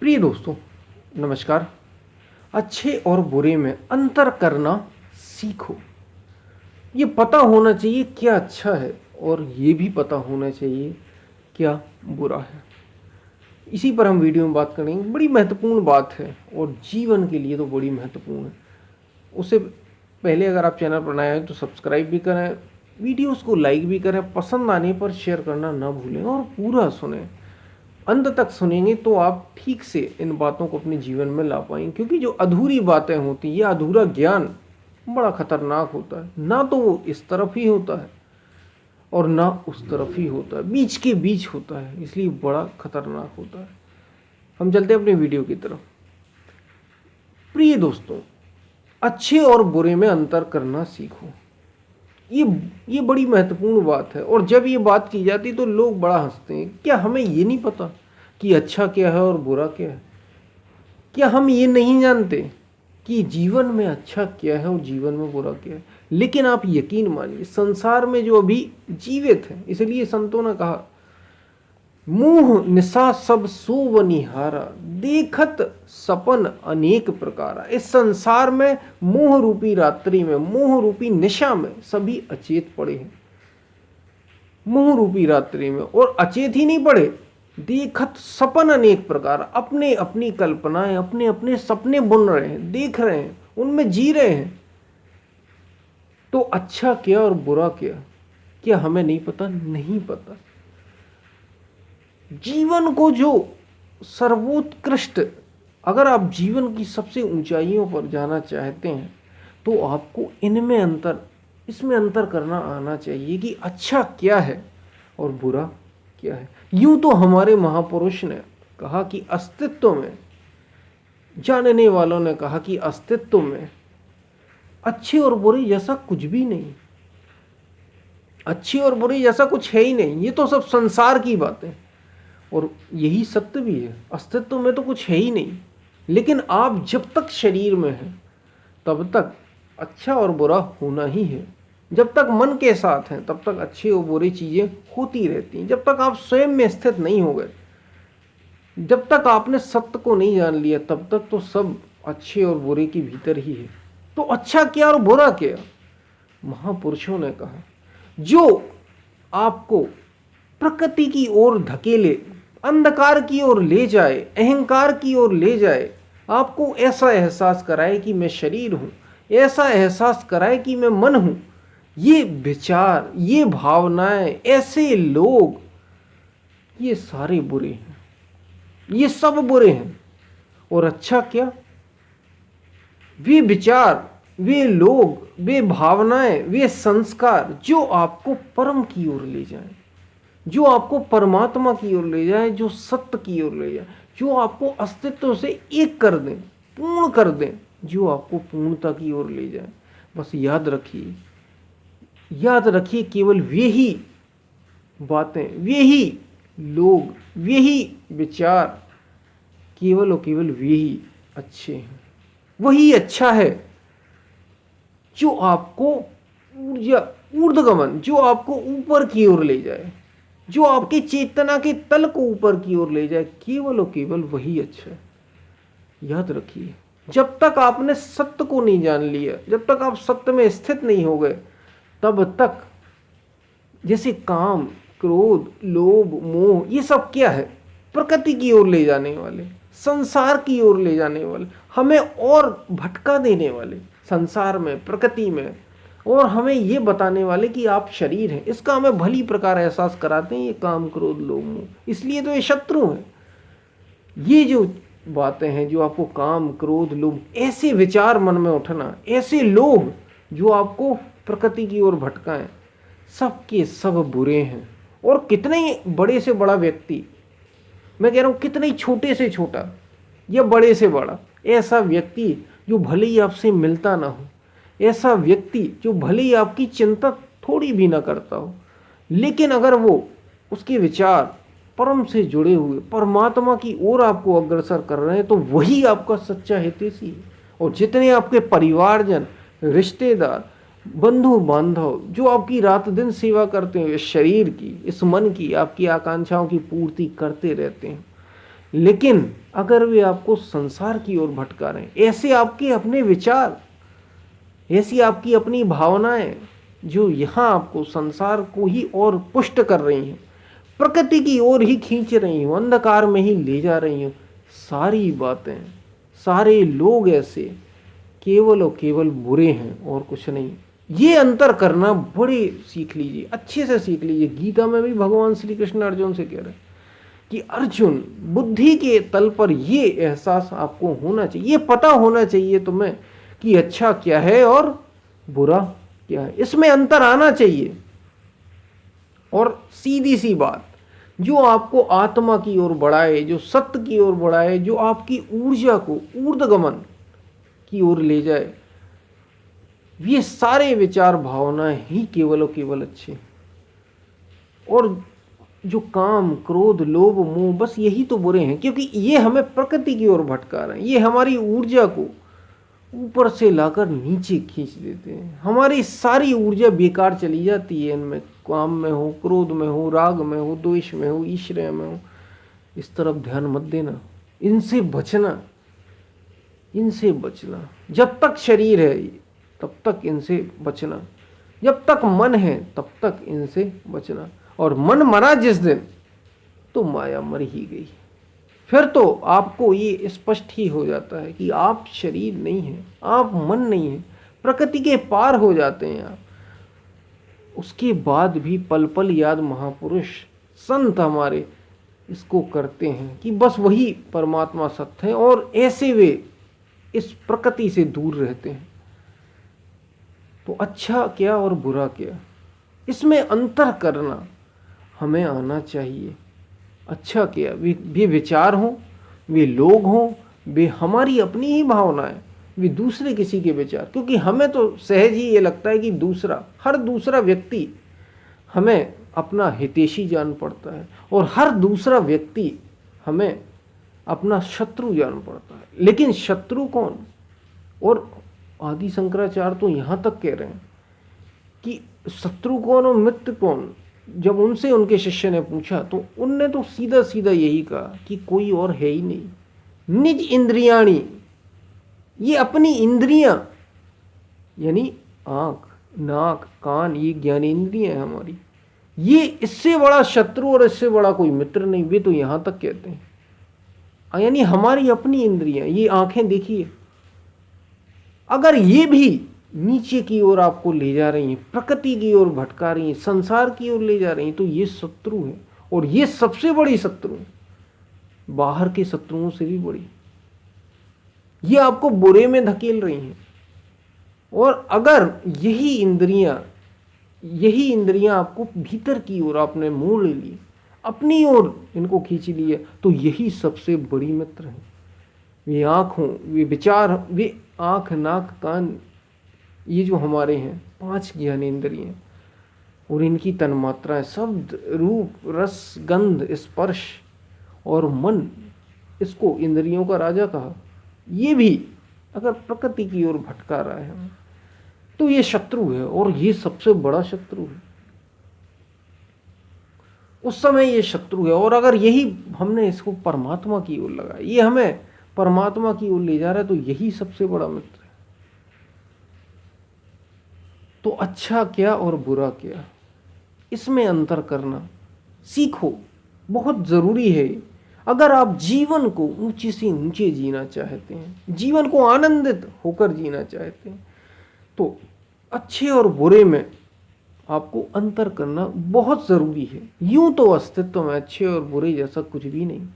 प्रिय दोस्तों, नमस्कार। अच्छे और बुरे में अंतर करना सीखो। ये पता होना चाहिए क्या अच्छा है और ये भी पता होना चाहिए क्या बुरा है। इसी पर हम वीडियो में बात करेंगे। बड़ी महत्वपूर्ण बात है और जीवन के लिए तो बड़ी महत्वपूर्ण है। उससे पहले अगर आप चैनल पर नए हैं तो सब्सक्राइब भी करें, वीडियोस को लाइक भी करें, पसंद आने पर शेयर करना ना भूलें और पूरा सुनें। अंत तक सुनेंगे तो आप ठीक से इन बातों को अपने जीवन में ला पाएंगे, क्योंकि जो अधूरी बातें होती हैं, ये अधूरा ज्ञान बड़ा खतरनाक होता है। ना तो वो इस तरफ ही होता है और ना उस तरफ ही होता है, बीच के बीच होता है, इसलिए बड़ा खतरनाक होता है। हम चलते हैं अपने वीडियो की तरफ। प्रिय दोस्तों, अच्छे और बुरे में अंतर करना सीखो। ये बड़ी महत्वपूर्ण बात है और जब ये बात की जाती तो लोग बड़ा हंसते हैं। क्या हमें ये नहीं पता कि अच्छा क्या है और बुरा क्या है? क्या हम ये नहीं जानते कि जीवन में अच्छा क्या है और जीवन में बुरा क्या है? लेकिन आप यकीन मानिए, संसार में जो अभी जीवित है, इसलिए संतों ने कहा, मुंह निशा सब सोवनिहारा, देखत सपन अनेक प्रकारा। इस संसार में मोह रूपी रात्रि में, मोह रूपी निशा में सभी अचेत पड़े हैं। मोह रूपी रात्रि में और अचेत ही नहीं पड़े, देखत सपन अनेक प्रकार, अपने अपनी कल्पनाएं, अपने अपने सपने बुन रहे हैं, देख रहे हैं, उनमें जी रहे हैं। तो अच्छा क्या और बुरा क्या हमें नहीं पता? नहीं पता। जीवन को जो सर्वोत्कृष्ट, अगर आप जीवन की सबसे ऊंचाइयों पर जाना चाहते हैं तो आपको इसमें अंतर करना आना चाहिए कि अच्छा क्या है और बुरा क्या है। यूं तो हमारे महापुरुष ने कहा कि अस्तित्व में, जानने वालों ने कहा कि अस्तित्व में अच्छे और बुरे जैसा कुछ भी नहीं, अच्छे और बुरे जैसा कुछ है ही नहीं। ये तो सब संसार की बातें, और यही सत्य भी है। अस्तित्व में तो कुछ है ही नहीं, लेकिन आप जब तक शरीर में हैं तब तक अच्छा और बुरा होना ही है। जब तक मन के साथ हैं तब तक अच्छी और बुरी चीजें होती रहती हैं। जब तक आप स्वयं में स्थित नहीं हो गए, जब तक आपने सत्य को नहीं जान लिया, तब तक तो सब अच्छे और बुरे के भीतर ही है। तो अच्छा क्या और बुरा क्या? महापुरुषों ने कहा, जो आपको प्रकृति की ओर धकेले, अंधकार की ओर ले जाए, अहंकार की ओर ले जाए, आपको ऐसा एहसास कराए कि मैं शरीर हूं, ऐसा एहसास कराए कि मैं मन हूं, ये विचार, ये भावनाएं, ऐसे लोग, ये सारे बुरे हैं, ये सब बुरे हैं। और अच्छा क्या? वे विचार, वे लोग, वे भावनाएं, वे संस्कार जो आपको परम की ओर ले जाएं, जो आपको परमात्मा की ओर ले जाए, जो सत्य की ओर ले जाए, जो आपको अस्तित्व से एक कर दें, पूर्ण कर दें, जो आपको पूर्णता की ओर ले जाए। बस याद रखिए, याद रखिए, केवल वे ही बातें, वे ही लोग, वे ही विचार, केवल और केवल वे ही अच्छे हैं। वही अच्छा है जो आपको ऊर्जा, ऊर्ध्वगमन, जो आपको ऊपर की ओर ले जाए, जो आपकी चेतना के तल को ऊपर की ओर ले जाए, केवल और केवल वही अच्छा है। याद रखिए, जब तक आपने सत्य को नहीं जान लिया, जब तक आप सत्य में स्थित नहीं हो गए, तब तक जैसे काम, क्रोध, लोभ, मोह, ये सब क्या है? प्रकृति की ओर ले जाने वाले, संसार की ओर ले जाने वाले, हमें और भटका देने वाले संसार में, प्रकृति में, और हमें ये बताने वाले कि आप शरीर हैं। इसका हमें भली प्रकार एहसास कराते हैं ये काम, क्रोध, लोभ, मोह। इसलिए तो ये शत्रु हैं। ये जो बातें हैं, जो आपको काम, क्रोध, लोभ, ऐसे विचार मन में उठना, ऐसे लोग जो आपको प्रकृति की ओर भटकाएं, सब के सब बुरे हैं। और कितने ही बड़े से बड़ा व्यक्ति, मैं कह रहा हूं कितने ही छोटे से छोटा या बड़े से बड़ा, ऐसा व्यक्ति जो भले ही आपसे मिलता ना हो, ऐसा व्यक्ति जो भले ही आपकी चिंता थोड़ी भी ना करता हो, लेकिन अगर वो, उसके विचार परम से जुड़े हुए, परमात्मा की ओर आपको अग्रसर कर रहे हैं, तो वही आपका सच्चा हितैषी है। और जितने आपके परिवारजन, रिश्तेदार, बंधु बांधव जो आपकी रात दिन सेवा करते हैं, इस शरीर की, इस मन की, आपकी आकांक्षाओं की पूर्ति करते रहते हैं, लेकिन अगर वे आपको संसार की ओर भटका रहे हैं, ऐसे आपके अपने विचार, ऐसी आपकी अपनी भावनाएं जो यहाँ आपको संसार को ही और पुष्ट कर रही हैं, प्रकृति की ओर ही खींच रही हूँ, अंधकार में ही ले जा रही हूँ, सारी बातें, सारे लोग ऐसे केवल और केवल बुरे हैं और कुछ नहीं। ये अंतर करना बड़े सीख लीजिए, अच्छे से सीख लीजिए। गीता में भी भगवान श्री कृष्ण अर्जुन से कह रहे हैं कि अर्जुन, बुद्धि के तल पर ये एहसास आपको होना चाहिए, ये पता होना चाहिए तुम्हें कि अच्छा क्या है और बुरा क्या है, इसमें अंतर आना चाहिए। और सीधी सी बात, जो आपको आत्मा की ओर बढ़ाए, जो सत्य की ओर बढ़ाए, जो आपकी ऊर्जा को ऊर्ध्वगमन की ओर ले जाए, ये सारे विचार भावनाएं ही केवल और केवल अच्छे। और जो काम, क्रोध, लोभ, मोह, बस यही तो बुरे हैं, क्योंकि ये हमें प्रकृति की ओर भटका रहे हैं। ये हमारी ऊर्जा को ऊपर से लाकर नीचे खींच देते हैं। हमारी सारी ऊर्जा बेकार चली जाती है इनमें, काम में हो, क्रोध में हो, राग में हो, द्वेष में हो, ईर्ष्या में हो। इस तरफ ध्यान मत देना, इनसे बचना, इनसे बचना। जब तक शरीर है तब तक इनसे बचना, जब तक मन है तब तक इनसे बचना। और मन मरा जिस दिन, तो माया मर ही गई। फिर तो आपको ये स्पष्ट ही हो जाता है कि आप शरीर नहीं हैं, आप मन नहीं हैं, प्रकृति के पार हो जाते हैं आप। उसके बाद भी पल पल याद महापुरुष संत हमारे इसको करते हैं कि बस वही परमात्मा सत्य है, और ऐसे वे इस प्रकृति से दूर रहते हैं। तो अच्छा क्या और बुरा क्या, इसमें अंतर करना हमें आना चाहिए। अच्छा क्या, वे विचार हों, वे लोग हों, वे हमारी अपनी ही भावनाएं, वे दूसरे किसी के विचार। क्योंकि हमें तो सहज ही ये लगता है कि हर दूसरा व्यक्ति हमें अपना हितैषी जान पड़ता है, और हर दूसरा व्यक्ति हमें अपना शत्रु जान पड़ता है। लेकिन शत्रु कौन? और आदि शंकराचार्य तो यहाँ तक कह रहे हैं कि शत्रु कौन और मित्र कौन। जब उनसे उनके शिष्य ने पूछा तो उनने तो सीधा सीधा यही कहा कि कोई और है ही नहीं। निज इंद्रियाणी, ये अपनी इंद्रियां, यानी आंख, नाक, कान, ये ज्ञानेंद्रियां हैं हमारी, ये इससे बड़ा शत्रु और इससे बड़ा कोई मित्र नहीं। वे तो यहां तक कहते हैं, यानी हमारी अपनी इंद्रियां, ये आंखें देखिए, अगर ये भी नीचे की ओर आपको ले जा रही हैं, प्रकृति की ओर भटका रही हैं, संसार की ओर ले जा रही हैं, तो ये शत्रु है। और ये सबसे बड़ी शत्रु, बाहर के शत्रुओं से भी बड़ी, ये आपको बुरे में धकेल रही हैं। और अगर यही इंद्रियां आपको भीतर की ओर आपने मोड़ ली, अपनी ओर इनको खींच लिया, तो यही सबसे बड़ी मित्र है। वे आँख हों, वे विचार, वे आँख, नाक, कान, ये जो हमारे हैं 5 ज्ञानेंद्रियां, और इनकी तन्मात्राएं, शब्द, रूप, रस, गंध, स्पर्श और मन, इसको इंद्रियों का राजा कहा। ये भी अगर प्रकृति की ओर भटका रहा है तो ये शत्रु है, और ये सबसे बड़ा शत्रु है। उस समय ये शत्रु है, और अगर यही हमने इसको परमात्मा की ओर लगाया, ये हमें परमात्मा की ओर ले जा रहा है, तो यही सबसे बड़ा मित्र है। तो अच्छा क्या और बुरा क्या, इसमें अंतर करना सीखो, बहुत ज़रूरी है। अगर आप जीवन को ऊंचे से ऊंचे जीना चाहते हैं, जीवन को आनंदित होकर जीना चाहते हैं, तो अच्छे और बुरे में आपको अंतर करना बहुत ज़रूरी है। यूं तो अस्तित्व में अच्छे और बुरे जैसा कुछ भी नहीं,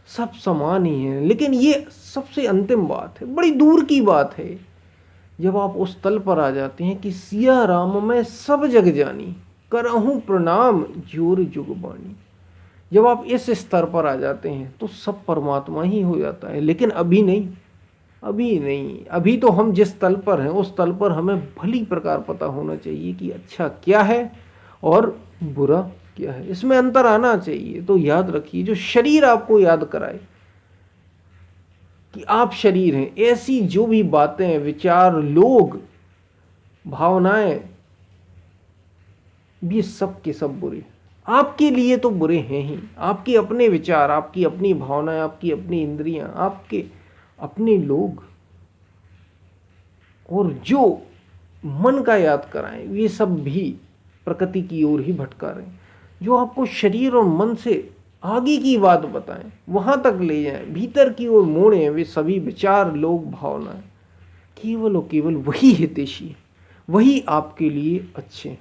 सब समान ही हैं। लेकिन ये सबसे अंतिम बात है, बड़ी दूर की बात है, जब आप उस तल पर आ जाते हैं कि सिया राम में सब जग जानी, करहूँ प्रणाम जोर जुगबानी। जब आप इस स्तर पर आ जाते हैं तो सब परमात्मा ही हो जाता है। लेकिन अभी नहीं, अभी तो हम जिस तल पर हैं उस तल पर हमें भली प्रकार पता होना चाहिए कि अच्छा क्या है और बुरा क्या है, इसमें अंतर आना चाहिए। तो याद रखिए, जो शरीर आपको याद कराए कि आप शरीर हैं, ऐसी जो भी बातें, विचार, लोग, भावनाएं, ये सब के सब बुरे। आपके लिए तो बुरे हैं ही, आपके अपने विचार, आपकी अपनी भावनाएं, आपकी अपनी इंद्रियां, आपके अपने लोग, और जो मन का याद कराएं, ये सब भी प्रकृति की ओर ही भटका रहे हैं। जो आपको शरीर और मन से आगे की बात बताएं, वहां तक ले जाएं, भीतर की ओर मोड़ें, वे सभी विचार, लोग, भावनाएं केवल और केवल वही हितैषी है, वही आपके लिए अच्छे हैं।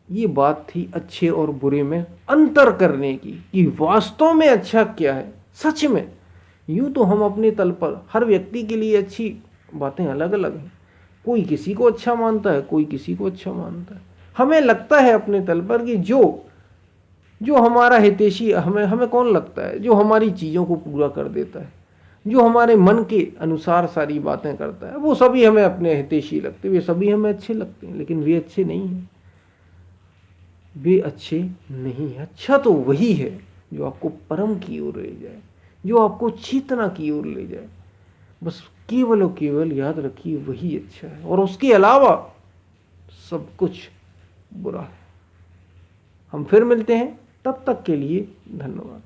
ये बात थी अच्छे और बुरे में अंतर करने की, कि वास्तव में अच्छा क्या है सच में। यूं तो हम अपने तल पर हर व्यक्ति के लिए अच्छी बातें अलग अलग हैं, कोई किसी को अच्छा मानता है, कोई किसी को अच्छा मानता है। हमें लगता है अपने तल पर कि जो जो हमारा हितैषी, हमें कौन लगता है, जो हमारी चीज़ों को पूरा कर देता है, जो हमारे मन के अनुसार सारी बातें करता है, वो सभी हमें अपने हितैषी लगते हैं, वे सभी हमें अच्छे लगते हैं। लेकिन वे अच्छे नहीं हैं, वे अच्छे नहीं है। अच्छा तो वही है जो आपको परम की ओर ले जाए, जो आपको चेतना की ओर ले जाए। बस केवल और केवल याद रखिए वही अच्छा है, और उसके अलावा सब कुछ बुरा है। हम फिर मिलते हैं, तब तक के लिए धन्यवाद।